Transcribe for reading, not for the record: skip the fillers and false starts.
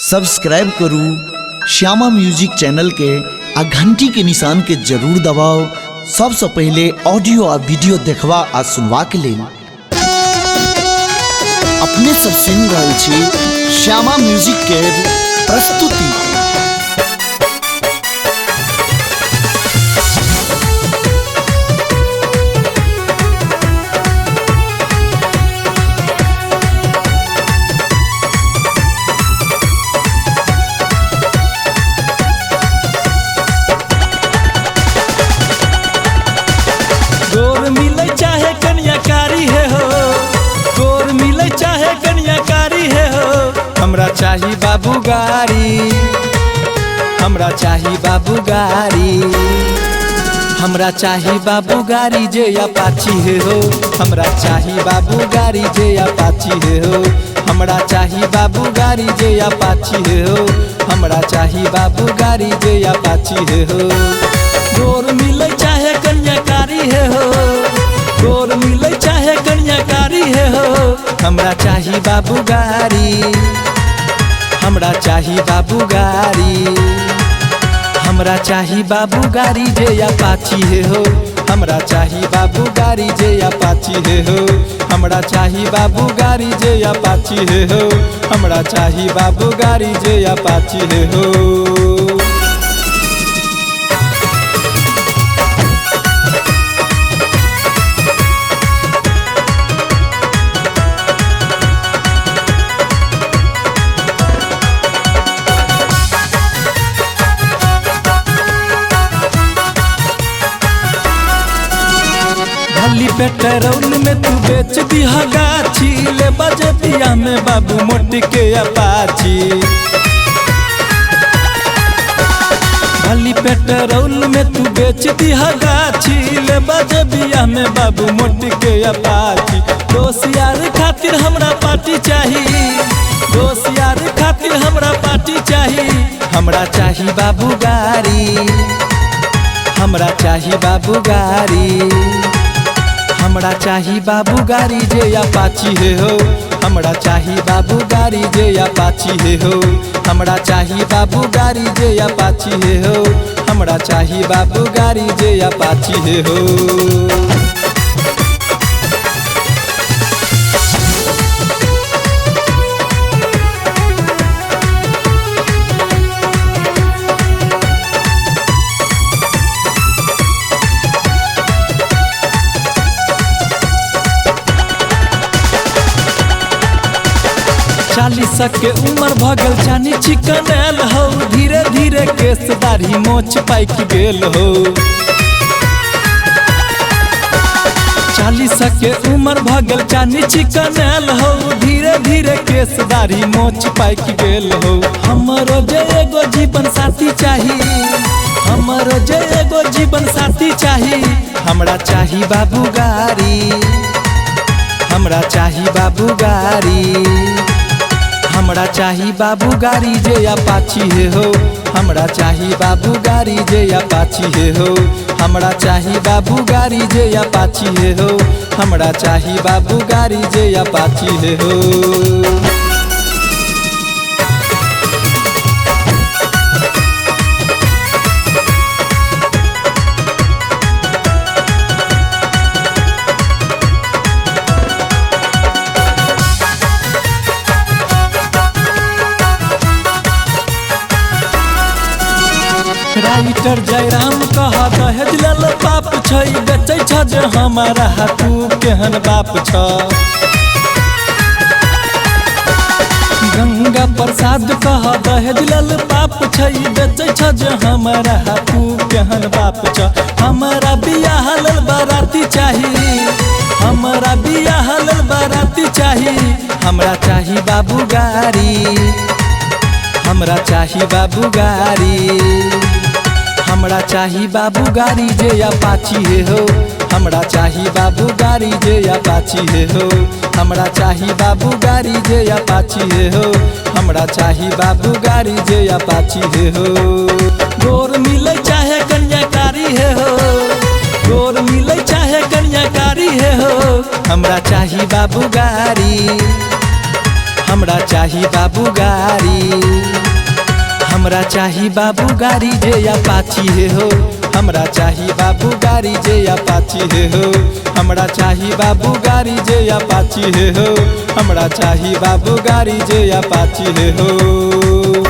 Subscribe करू Shyama music channel के आ घंटी के निशान के जरूर दबाओ सबसे पहले ऑडियो आ वीडियो देखवा आ सुनवा के लिए। अपने सब सुन रहे छी श्यामा म्यूजिक के प्रस्तुति। गोर मिले चाहे कन्याकारी है हो, गोर मिले चाहे कन्याकारी है हो। हमरा चाही बाबू गाड़ी, हमरा चाही बाबू गाड़ी, हमरा चाही बाबू गाड़ी जे अपाची है हो। हमरा चाही बाबू गाड़ी जे अपाची है हो। हमरा चाही बाबू गाड़ी जे अपाची है हो। हमरा चाही बाबू गाड़ी जे अपाची है हो। गोर मिले चाहे कन्याकारी है हो, गोर मिले चाहे कन्याकारी है हो। हमरा चाही बाबू गाड़ी, हमरा चाही बाबू गाड़ी, हमरा चाही बाबू गाड़ी जे अपाची है हो। हमरा चाही बाबू गाड़ी जे अपाची है हो। हमरा चाही बाबू गाड़ी जे अपाची है हो। हमरा चाही बाबू गाड़ी जे अपाची है हो। खाली पेट्रोल में तू बेच दिया गाछी, ले बजे दिया में बाबू मोट के अपाची। खाली पेट्रोल में तू बेच दिया गाछी, ले बजे दिया में बाबू मोट के अपाची। दोस्त यार खातिर हमरा पार्टी चाही, दोस्त यार खातिर हमरा पार्टी चाही। हमरा चाही बाबू गाड़ी, हमरा चाही बाबू गाड़ी, हमरा चाही बाबू गाड़ी जे अपाची है हो। हमरा चाही बाबू गाड़ी जे अपाची है हो। हमरा चाही बाबू गाड़ी जे अपाची है हो। हमरा चाही बाबू गाड़ी जे अपाची है हो। चालीस के उम्र भगल जानी चिकनैल हो। धीरे धीरे केस दाढ़ी मोछ पाइक गेल हो। 40 के उम्र भगल जानी चिकनैल हो। धीरे धीरे केस दाढ़ी मोछ पाइक गेल हो। हमरो जे एगो जीवन साथी चाही, हमरो जे एगो जीवन साथी चाही। हमरा चाही बाबू गाड़ी, हमरा चाही बाबू गाड़ी, हमरा चाही बाबू गाड़ी जे अपाची है हो। हमरा चाही बाबू गाड़ी जे अपाची है हो। हमरा चाही बाबू गाड़ी जे अपाची है हो। हमरा चाही बाबू गाड़ी जे अपाची है हो। राइटर जयराम कहा दहेज लेल पाप छै, बेचै छ जे हमारा हाथू केहन बाप छ। गंगा प्रसाद कहा दहेज लेल पाप छै, बेचै छ जे हमारा हाथू केहन बाप छ। हमारा बियाह लेल बाराती चाही, हमारा बियाह लेल बाराती चाही। हमरा चाही बाबू गाड़ी, हमरा चाही बाबू गाड़ी, हमरा चाही बाबू गाड़ी जे अपाची है हो। हमरा चाही बाबू गाड़ी जे अपाची है हो। हमरा चाही बाबू गाड़ी जे अपाची है हो। हमरा चाही बाबू गाड़ी जे अपाची है हो। गोर मिले चाहे कन्याकारी है हो, गोर मिले चाहे कन्याकारी है हो। हमरा चाही बाबू गाड़ी, हमरा चाही बाबू गाड़ी। चाही बाबू गाड़ी जे अपाची है हो, हमरा चाही बाबू गाड़ी जे अपाची है हो, हमरा चाही बाबू गाड़ी जे अपाची है हो, हमरा चाही बाबू गाड़ी जे अपाची है हो।